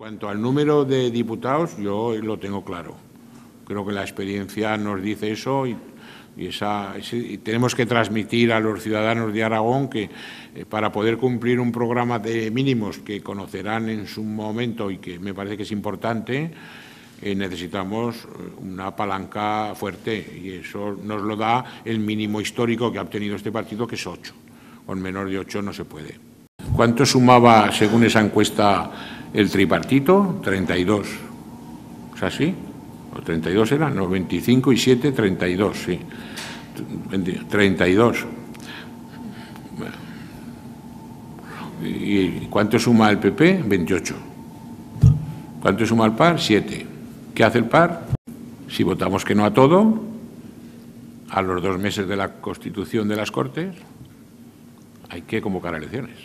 cuanto al número de diputados, yo lo tengo claro. Creo que la experiencia nos dice eso y tenemos que transmitir a los ciudadanos de Aragón que para poder cumplir un programa de mínimos que conocerán en su momento y que me parece que es importante, necesitamos una palanca fuerte y eso nos lo da el mínimo histórico que ha obtenido este partido, que es 8. Con menos de 8 no se puede. ¿Cuánto sumaba, según esa encuesta, el tripartito? 32. ¿Es así? ¿O 32 eran? No, 25 y 7, 32, sí. 32. ¿Y cuánto suma el PP? 28. ¿Cuánto suma el PAR? 7. ¿Qué hace el PAR? Si votamos que no a todo, a los 2 meses de la constitución de las Cortes, hay que convocar elecciones.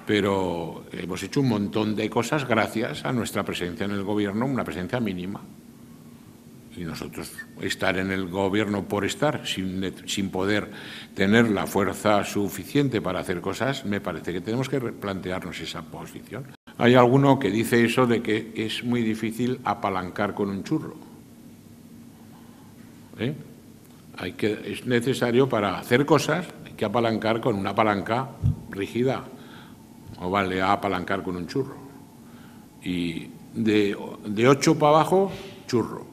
Pero hemos hecho un montón de cosas gracias a nuestra presencia en el Gobierno, una presencia mínima. Y nosotros estar en el Gobierno por estar, sin poder tener la fuerza suficiente para hacer cosas, me parece que tenemos que replantearnos esa posición. Hay alguno que dice eso de que es muy difícil apalancar con un churro. Es necesario, para hacer cosas, hay que apalancar con una palanca rígida. No vale a apalancar con un churro. Y de 8 para abajo, churro.